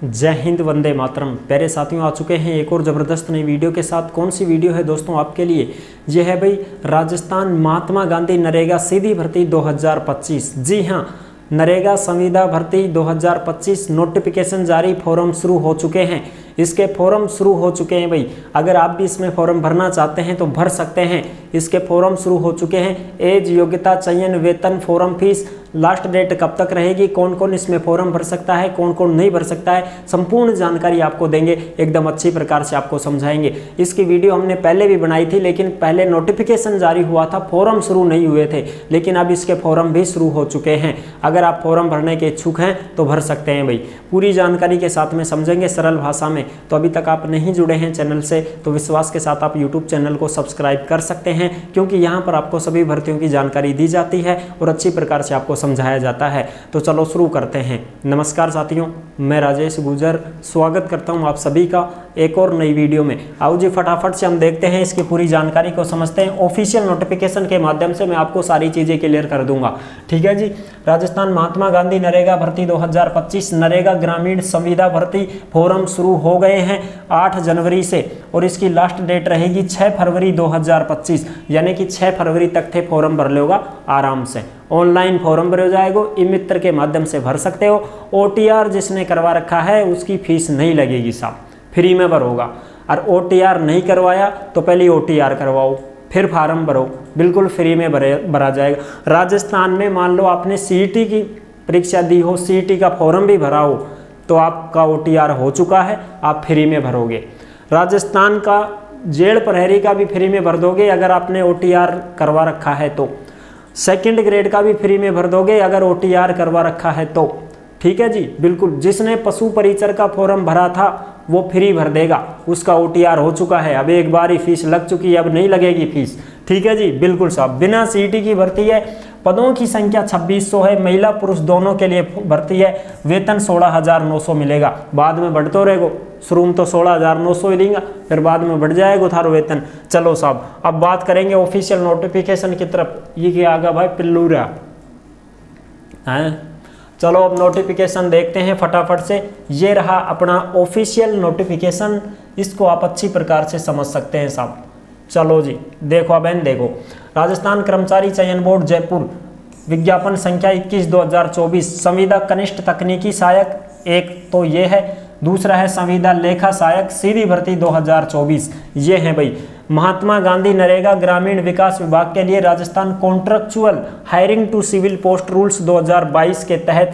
जय हिंद, वंदे मातरम। प्यारे साथियों, आ चुके हैं एक और ज़बरदस्त नई वीडियो के साथ। कौन सी वीडियो है दोस्तों आपके लिए? ये है भाई राजस्थान महात्मा गांधी नरेगा सीधी भर्ती 2025। जी हाँ, नरेगा संविदा भर्ती 2025 नोटिफिकेशन जारी, फॉर्म शुरू हो चुके हैं। इसके फॉर्म शुरू हो चुके हैं भाई। अगर आप भी इसमें फॉर्म भरना चाहते हैं तो भर सकते हैं। इसके फॉर्म शुरू हो चुके हैं। एज, योग्यता, चयन, वेतन, फॉर्म फीस, लास्ट डेट कब तक रहेगी, कौन कौन इसमें फॉर्म भर सकता है, कौन कौन नहीं भर सकता है, संपूर्ण जानकारी आपको देंगे, एकदम अच्छी प्रकार से आपको समझाएंगे। इसकी वीडियो हमने पहले भी बनाई थी, लेकिन पहले नोटिफिकेशन जारी हुआ था, फॉर्म शुरू नहीं हुए थे, लेकिन अब इसके फॉर्म भी शुरू हो चुके हैं। अगर आप फॉर्म भरने के इच्छुक हैं तो भर सकते हैं भाई। पूरी जानकारी के साथ में समझेंगे सरल भाषा में। तो अभी तक आप नहीं जुड़े हैं चैनल से तो विश्वास के साथ आप यूट्यूब चैनल को सब्सक्राइब कर सकते हैं, क्योंकि यहाँ पर आपको सभी भर्तियों की जानकारी दी जाती है और अच्छी प्रकार से आपको समझाया जाता है। तो चलो शुरू करते हैं। नमस्कार साथियों, मैं राजेश गुजर स्वागत करता हूँ आप सभी का एक और नई वीडियो में। आओ जी, फटाफट से हम देखते हैं, इसकी पूरी जानकारी को समझते हैं। ऑफिशियल नोटिफिकेशन के माध्यम से मैं आपको सारी चीज़ें क्लियर कर दूंगा। ठीक है जी। राजस्थान महात्मा गांधी नरेगा भर्ती 2025 नरेगा ग्रामीण संविदा भर्ती फॉर्म शुरू हो गए हैं 8 जनवरी से, और इसकी लास्ट डेट रहेगी 6 फरवरी 2025, यानी कि 6 फरवरी तक थे फॉर्म भर लेगा आराम से। ऑनलाइन फॉर्म भर जाएगा, ई मित्र के माध्यम से भर सकते हो। OTR जिसने करवा रखा है उसकी फीस नहीं लगेगी साहब, फ्री में भरोगा। और OTR नहीं करवाया तो पहले OTR करवाओ, फिर फार्म भरो, बिल्कुल फ्री में भरा जाएगा। राजस्थान में मान लो आपने CET की परीक्षा दी हो, CET का फॉर्म भी भरा हो, तो आपका OTR हो चुका है, आप फ्री में भरोगे। राजस्थान का जेल प्रहरी का भी फ्री में भर दोगे अगर आपने OTR करवा रखा है तो। सेकंड ग्रेड का भी फ्री में भर दोगे अगर OTR करवा रखा है तो। ठीक है जी, बिल्कुल। जिसने पशु परिचर का फॉर्म भरा था वो फ्री भर देगा, उसका OTR हो चुका है। अब एक बार ही फीस लग चुकी है, अब नहीं लगेगी फीस। ठीक है जी, बिल्कुल साहब। बिना CET की भर्ती है। पदों की संख्या 2600 है, महिला पुरुष दोनों के लिए भर्ती है। वेतन 16,900 मिलेगा, बाद में बढ़ते रहेगा। शुरू में तो 16,900 ही देंगे, फिर बाद में बढ़ जाएगा थारो वेतन। चलो साहब, अब बात करेंगे ऑफिशियल नोटिफिकेशन की तरफ। ये क्या आगा भाई, पिल्लूरा है। चलो अब नोटिफिकेशन देखते हैं फटाफट से। ये रहा अपना ऑफिशियल नोटिफिकेशन, इसको आप अच्छी प्रकार से समझ सकते हैं साहब। चलो जी, देखो अब देखो, राजस्थान कर्मचारी चयन बोर्ड जयपुर, विज्ञापन संख्या 21/2024, संविदा कनिष्ठ तकनीकी सहायक, एक तो ये है। दूसरा है संविदा लेखा सहायक सीधी भर्ती 2024। ये है भाई महात्मा गांधी नरेगा ग्रामीण विकास विभाग के लिए Rajasthan contractual hiring to civil post rules 2022 के तहत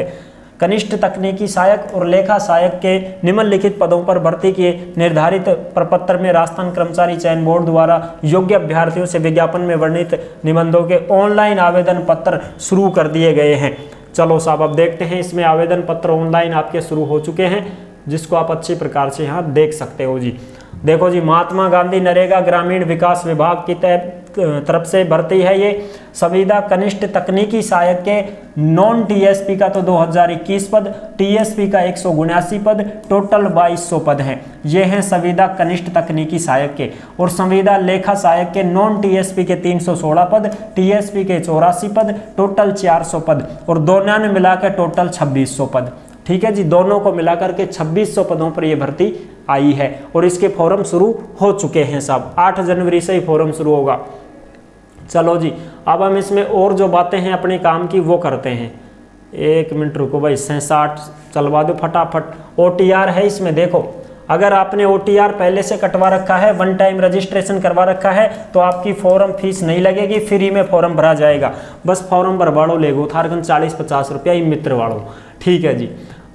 कनिष्ठ तकनीकी सहायक और लेखा सहायक के निम्नलिखित पदों पर भर्ती के निर्धारित प्रपत्र में राजस्थान कर्मचारी चयन बोर्ड द्वारा योग्य अभ्यर्थियों से विज्ञापन में वर्णित निबंधों के ऑनलाइन आवेदन पत्र शुरू कर दिए गए हैं। चलो साहब, अब देखते हैं। इसमें आवेदन पत्र ऑनलाइन आपके शुरू हो चुके हैं, जिसको आप अच्छी प्रकार से यहाँ देख सकते हो जी। देखो जी, महात्मा गांधी नरेगा ग्रामीण विकास विभाग की तरफ से भर्ती है। ये संविदा कनिष्ठ तकनीकी सहायक के नॉन TSP का तो 2021 पद, TSP का 179 पद, टोटल 2200 पद हैं। ये हैं संविदा कनिष्ठ तकनीकी सहायक के। और संविदा लेखा सहायक के नॉन TSP के 316 पद, TSP के 84 पद, टोटल 400 पद, और दोनों ने मिलाकर टोटल 2600 पद। ठीक है जी, दोनों को मिलाकर के 2600 पदों पर यह भर्ती आई है, और इसके फॉर्म शुरू हो चुके हैं साहब। 8 जनवरी से ही फॉर्म शुरू होगा। चलो जी, अब हम इसमें और जो बातें हैं अपने काम की वो करते हैं। 1 मिनट रुको भाई, 67 चलवा दो फटाफट। OTR है इसमें। देखो, अगर आपने OTR पहले से कटवा रखा है, वन टाइम रजिस्ट्रेशन करवा रखा है, तो आपकी फॉर्म फीस नहीं लगेगी, फ्री में फॉर्म भरा जाएगा। बस फॉर्म भरवाड़ो लेगो थारगन 40-50 रुपया मित्र वालों। ठीक है जी,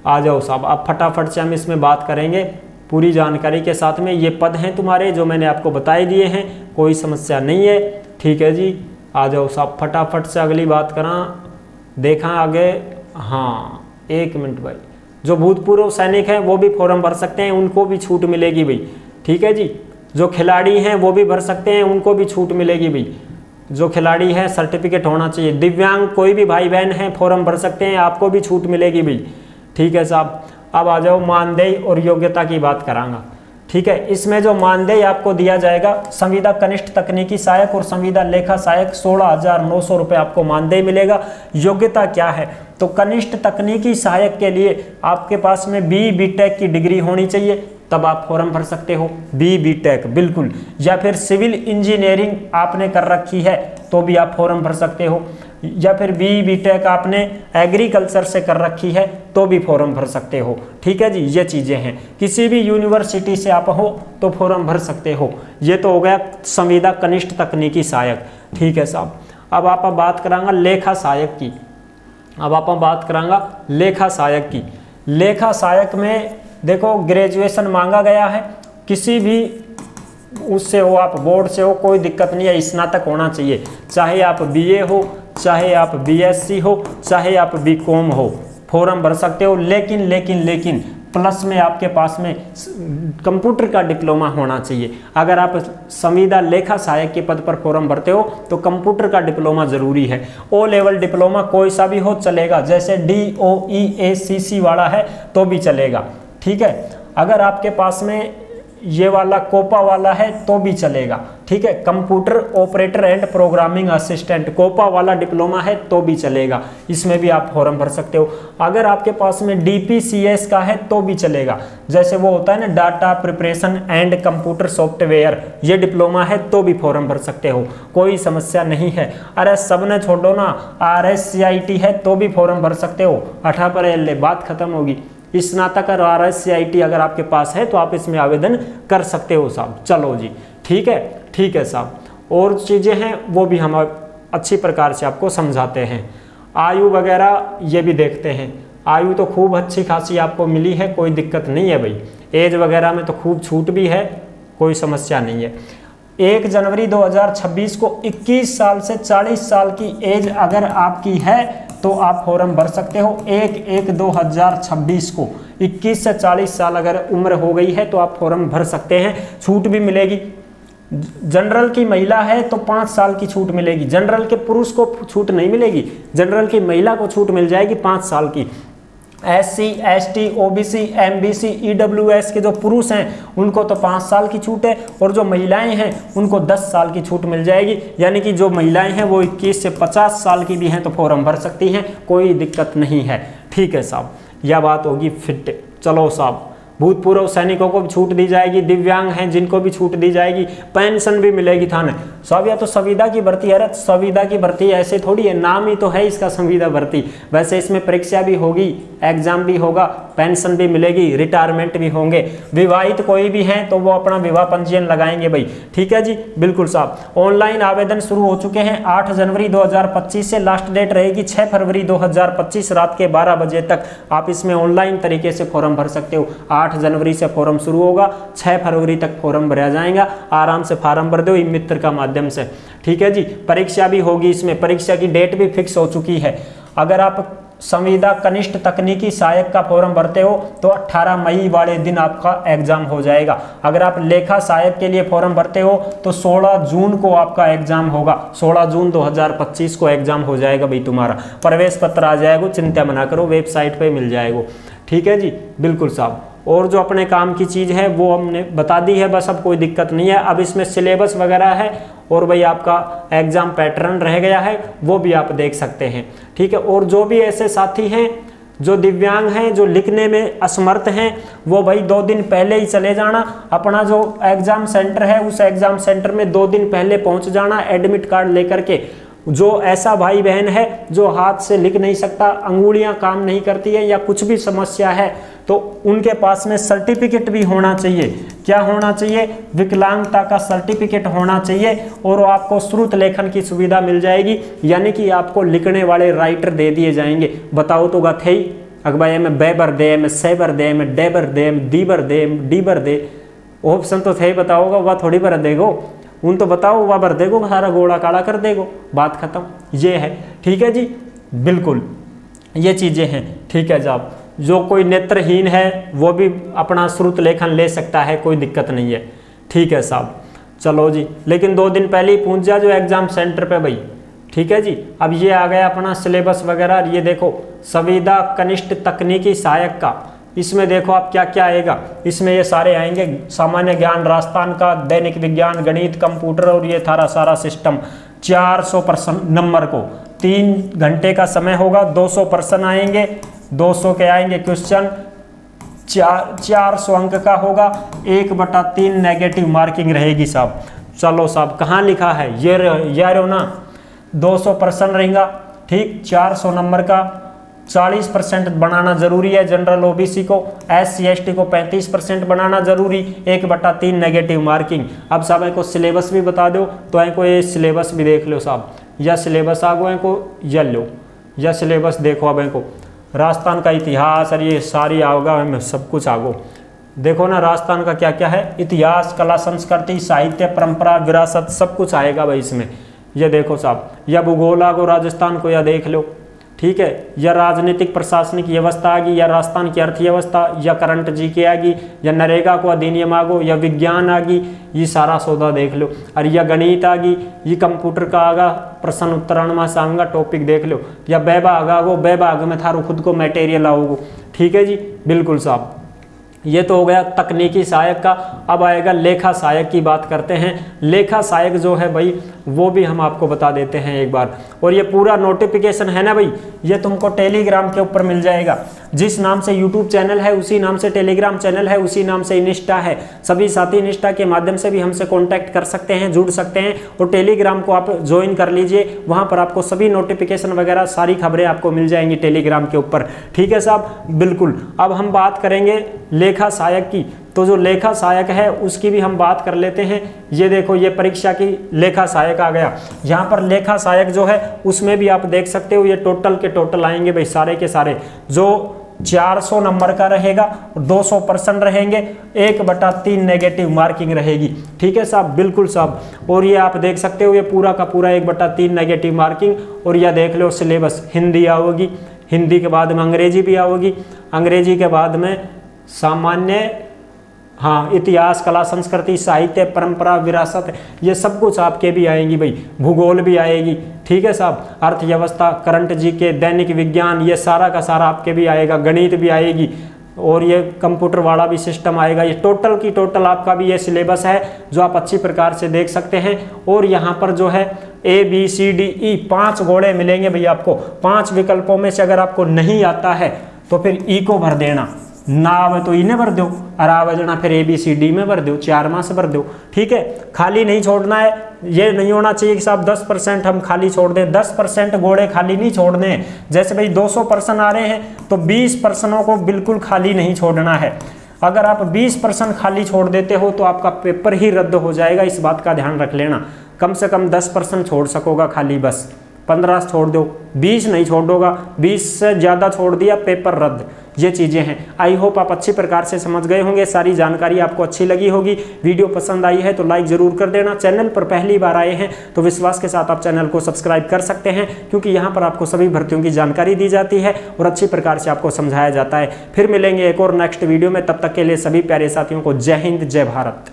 आ जाओ साहब। अब फटाफट से हम इसमें बात करेंगे पूरी जानकारी के साथ में। ये पद हैं तुम्हारे जो मैंने आपको बताई दिए हैं, कोई समस्या नहीं है। ठीक है जी, आ जाओ साहब फटाफट से अगली बात करा। देखा आगे, हाँ 1 मिनट भाई। जो भूतपूर्व सैनिक हैं वो भी फॉर्म भर सकते हैं, उनको भी छूट मिलेगी भाई। ठीक है जी, जो खिलाड़ी हैं वो भी भर सकते हैं, उनको भी छूट मिलेगी भाई। जो खिलाड़ी है सर्टिफिकेट होना चाहिए। दिव्यांग कोई भी भाई बहन हैं फॉर्म भर सकते हैं, आपको भी छूट मिलेगी भाई। ठीक है साहब, अब आ जाओ मानदेय और योग्यता की बात करांगा। ठीक है, इसमें जो मानदेय आपको दिया जाएगा, संविदा कनिष्ठ तकनीकी सहायक और संविदा लेखा सहायक 16,900 रुपये आपको मानदेय मिलेगा। योग्यता क्या है? तो कनिष्ठ तकनीकी सहायक के लिए आपके पास में BTech की डिग्री होनी चाहिए, तब आप फॉर्म भर सकते हो। BTech बिल्कुल, या फिर सिविल इंजीनियरिंग आपने कर रखी है तो भी आप फॉर्म भर सकते हो, या फिर BTech आपने एग्रीकल्चर से कर रखी है तो भी फॉर्म भर सकते हो। ठीक है जी, ये चीज़ें हैं। किसी भी यूनिवर्सिटी से आप हो तो फॉर्म भर सकते हो। ये तो हो गया संविदा कनिष्ठ तकनीकी सहायक। ठीक है साहब, अब आप बात करांगा लेखा सहायक की। अब आप बात करांगा लेखा सहायक की। लेखा सहायक में देखो ग्रेजुएशन मांगा गया है, किसी भी उससे हो, आप बोर्ड से हो, कोई दिक्कत नहीं है, स्नातक होना चाहिए। चाहे आप BA हो, चाहे आप BSc हो, चाहे आप BCom हो, फॉर्म भर सकते हो। लेकिन प्लस में आपके पास में कंप्यूटर का डिप्लोमा होना चाहिए। अगर आप संविदा लेखा सहायक के पद पर फॉर्म भरते हो तो कंप्यूटर का डिप्लोमा जरूरी है। O लेवल डिप्लोमा कोई सा भी हो चलेगा, जैसे DOEACC वाला है तो भी चलेगा। ठीक है, अगर आपके पास में ये वाला कोपा वाला है तो भी चलेगा। ठीक है, computer operator and programming assistant COPA वाला डिप्लोमा है तो भी चलेगा, इसमें भी आप फॉर्म भर सकते हो। अगर आपके पास में DPCS का है तो भी चलेगा, जैसे वो होता है ना data preparation and computer software, ये डिप्लोमा है तो भी फॉर्म भर सकते हो, कोई समस्या नहीं है। अरे सबने छोड़ो ना, RSCIT है तो भी फॉर्म भर सकते हो। 18 पर बात खत्म होगी। स्नातक और RSCIT अगर आपके पास है तो आप इसमें आवेदन कर सकते हो साहब। चलो जी, ठीक है साहब। और चीज़ें हैं वो भी हम अच्छी प्रकार से आपको समझाते हैं। आयु वगैरह ये भी देखते हैं। आयु तो खूब अच्छी खासी आपको मिली है, कोई दिक्कत नहीं है भाई। एज वगैरह में तो खूब छूट भी है, कोई समस्या नहीं है। 1 जनवरी 2026 को 21 साल से 40 साल की एज अगर आपकी है तो आप फॉर्म भर सकते हो। 1/1/2026 को 21 से 40 साल अगर उम्र हो गई है तो आप फॉर्म भर सकते हैं, छूट भी मिलेगी। जनरल की महिला है तो 5 साल की छूट मिलेगी। जनरल के पुरुष को छूट नहीं मिलेगी, जनरल की महिला को छूट मिल जाएगी 5 साल की। SC, ST, OBC, MBC, EWS के जो पुरुष हैं उनको तो 5 साल की छूट है, और जो महिलाएं हैं उनको 10 साल की छूट मिल जाएगी। यानी कि जो महिलाएं हैं वो 21 से 50 साल की भी हैं तो फॉर्म भर सकती हैं, कोई दिक्कत नहीं है। ठीक है साहब, यह बात होगी फिट। चलो साहब, भूतपूर्व सैनिकों को भी छूट दी जाएगी, दिव्यांग हैं जिनको भी छूट दी जाएगी, पेंशन भी मिलेगी थाने सब। या तो संविदा की भर्ती है, संविदा की भर्ती ऐसे थोड़ी है, नाम ही तो है इसका संविदा भर्ती। वैसे इसमें परीक्षा भी होगी, एग्जाम भी होगा, पेंशन भी मिलेगी, रिटायरमेंट भी होंगे। विवाहित कोई भी हैं तो वो अपना विवाह पंजीयन लगाएंगे भाई। ठीक है जी, बिल्कुल साहब। ऑनलाइन आवेदन शुरू हो चुके हैं 8 जनवरी 2025 से, लास्ट डेट रहेगी 6 फरवरी 2025 रात के 12 बजे तक। आप इसमें ऑनलाइन तरीके से फॉर्म भर सकते हो। 8 जनवरी से फॉर्म शुरू होगा, 6 फरवरी तक फॉर्म भरा जाएगा। आराम से फॉर्म भर दो मित्र का माध्यम से। ठीक है जी, परीक्षा भी होगी इसमें, परीक्षा की डेट भी फिक्स हो चुकी है। अगर आप संविदा कनिष्ठ तकनीकी सहायक का फॉर्म भरते हो तो 18 मई वाले दिन आपका एग्जाम हो जाएगा। अगर आप लेखा सहायक के लिए फॉर्म भरते हो तो 16 जून को आपका एग्जाम होगा। 16 जून 2025 को एग्जाम हो जाएगा भाई तुम्हारा। प्रवेश पत्र आ जाएगा, चिंता मना करो, वेबसाइट पे मिल जाएगा। ठीक है जी, बिल्कुल साहब। और जो अपने काम की चीज़ है वो हमने बता दी है, बस अब कोई दिक्कत नहीं है। अब इसमें सिलेबस वगैरह है और भाई आपका एग्जाम पैटर्न रह गया है वो भी आप देख सकते हैं। ठीक है, और जो भी ऐसे साथी हैं जो दिव्यांग हैं, जो लिखने में असमर्थ हैं, वो भाई 2 दिन पहले ही चले जाना। अपना जो एग्जाम सेंटर है उस एग्जाम सेंटर में 2 दिन पहले पहुंच जाना एडमिट कार्ड लेकर के। जो ऐसा भाई बहन है जो हाथ से लिख नहीं सकता, अंगुलियां काम नहीं करती है या कुछ भी समस्या है, तो उनके पास में सर्टिफिकेट भी होना चाहिए। क्या होना चाहिए? विकलांगता का सर्टिफिकेट होना चाहिए। और आपको श्रुत लेखन की सुविधा मिल जाएगी, यानी कि आपको लिखने वाले राइटर दे दिए जाएंगे। बताओ तो गथे ही अखबार में बेबर दे, में सेबर दे, में डेबर दे, में दीबर दे, डीबर दे, ऑप्शन तो थे बताओगा, वह थोड़ी भर देगो, उन तो बताओ वह भर देगो, सारा गोड़ा काला कर देगो, बात खत्म। ये है। ठीक है जी, बिल्कुल ये चीज़ें हैं। ठीक है साहब, जो कोई नेत्रहीन है वो भी अपना श्रुत लेखन ले सकता है, कोई दिक्कत नहीं है। ठीक है साहब, चलो जी, लेकिन 2 दिन पहले ही पहुंच जा जो एग्जाम सेंटर पे भाई। ठीक है जी, अब ये आ गया अपना सिलेबस वगैरह। ये देखो संविदा कनिष्ठ तकनीकी सहायक का, इसमें देखो आप क्या क्या आएगा। इसमें ये सारे आएंगे, सामान्य ज्ञान, राजस्थान का, दैनिक विज्ञान, गणित, कंप्यूटर और ये सारा सिस्टम 400 नंबर को 3 घंटे का समय होगा, 200 प्रश्न आएंगे, 200 के आएंगे क्वेश्चन, 400 अंक का होगा, 1/3 नेगेटिव मार्किंग रहेगी साहब। चलो साहब कहाँ लिखा है, ये रहो ना, 200 प्रश्न रहेगा, ठीक, 400 नंबर का, 40% बनाना जरूरी है जनरल ओबीसी को, SC ST को 35% बनाना जरूरी, 1/3 नेगेटिव मार्किंग। अब साहब इनको सिलेबस भी बता दो, तो इनको ये सिलेबस भी देख लो साहब, या सिलेबस आगो इनको या लो, या सिलेबस देखो। अब इनको राजस्थान का इतिहास और ये सारी आओगा, सब कुछ आगो देखो ना, राजस्थान का क्या क्या है, इतिहास, कला, संस्कृति, साहित्य, परंपरा, विरासत, सब कुछ आएगा भाई इसमें। ये देखो साहब, या भूगोल आगो राजस्थान को, या देख लो, ठीक है, या राजनीतिक प्रशासनिक व्यवस्था आ गई, या राजस्थान की अर्थव्यवस्था, या करंट जीके आ गई, या नरेगा को अधिनियम आ गो, या विज्ञान आ गई, ये सारा सौदा देख लो। और या गणित आ गई, ये कंप्यूटर का आगा, प्रश्न उत्तरण में सांगा टॉपिक देख लो, या बैभाग आ गो, बैभाग में थारो खुद को मटेरियल आओगो, ठीक है जी, बिल्कुल साहब। ये तो हो गया तकनीकी सहायक का। अब आएगा लेखा सहायक की बात करते हैं। लेखा सहायक जो है भाई, वो भी हम आपको बता देते हैं एक बार। और ये पूरा नोटिफिकेशन है ना भाई, ये तुमको टेलीग्राम के ऊपर मिल जाएगा। जिस नाम से यूट्यूब चैनल है उसी नाम से टेलीग्राम चैनल है, उसी नाम से इंस्टा है। सभी साथी इंस्टा के माध्यम से भी हमसे कॉन्टैक्ट कर सकते हैं, जुड़ सकते हैं, और टेलीग्राम को आप ज्वाइन कर लीजिए। वहाँ पर आपको सभी नोटिफिकेशन वगैरह सारी खबरें आपको मिल जाएंगी टेलीग्राम के ऊपर, ठीक है साहब, बिल्कुल। अब हम बात करेंगे लेखा सहायक की, तो जो लेखा सहायक है उसकी भी हम बात कर लेते हैं। ये देखो, ये परीक्षा की लेखा सहायक आ गया। यहाँ पर लेखा सहायक जो है उसमें भी आप देख सकते हो, ये टोटल के टोटल आएंगे भाई सारे के सारे, जो 400 नंबर का रहेगा, 200 प्रश्न रहेंगे, 1/3 नेगेटिव मार्किंग रहेगी, ठीक है साहब, बिल्कुल साहब। और ये आप देख सकते हो, ये पूरा का पूरा 1/3 नेगेटिव मार्किंग। और यह देख लो सिलेबस, हिंदी आओगी, हिंदी के बाद में अंग्रेजी भी आओगी, अंग्रेजी के बाद में सामान्य, हाँ, इतिहास, कला, संस्कृति, साहित्य, परंपरा, विरासत, ये सब कुछ आपके भी आएंगी भाई, भूगोल भी आएगी, ठीक है साहब, अर्थव्यवस्था, करंट जीके, दैनिक विज्ञान, ये सारा का सारा आपके भी आएगा, गणित भी आएगी, और ये कंप्यूटर वाला भी सिस्टम आएगा। ये टोटल की टोटल आपका भी ये सिलेबस है जो आप अच्छी प्रकार से देख सकते हैं। और यहाँ पर जो है ABCDE 5 घोड़े मिलेंगे भैया आपको। 5 विकल्पों में से अगर आपको नहीं आता है तो फिर ई को भर देना, ना आवे तो इन्हें भर दो, और आवे जना फिर ABCD में भर दो, 4 माह से भर दो, ठीक है। खाली नहीं छोड़ना है, ये नहीं होना चाहिए कि साहब 10% हम खाली छोड़ दें, 10% घोड़े खाली नहीं छोड़ने हैं। जैसे भाई 200 प्रश्न आ रहे हैं तो 20 प्रश्नों को बिल्कुल खाली नहीं छोड़ना है। अगर आप 20% खाली छोड़ देते हो तो आपका पेपर ही रद्द हो जाएगा, इस बात का ध्यान रख लेना। कम से कम 10% छोड़ सकोगा खाली, बस 15 छोड़ दो, 20 नहीं छोड़ोगा, 20 से ज़्यादा छोड़ दिया पेपर रद्द। ये चीज़ें हैं। आई होप आप अच्छी प्रकार से समझ गए होंगे, सारी जानकारी आपको अच्छी लगी होगी। वीडियो पसंद आई है तो लाइक ज़रूर कर देना। चैनल पर पहली बार आए हैं तो विश्वास के साथ आप चैनल को सब्सक्राइब कर सकते हैं, क्योंकि यहाँ पर आपको सभी भर्तियों की जानकारी दी जाती है और अच्छी प्रकार से आपको समझाया जाता है। फिर मिलेंगे एक और नेक्स्ट वीडियो में, तब तक के लिए सभी प्यारे साथियों को जय हिंद, जय भारत।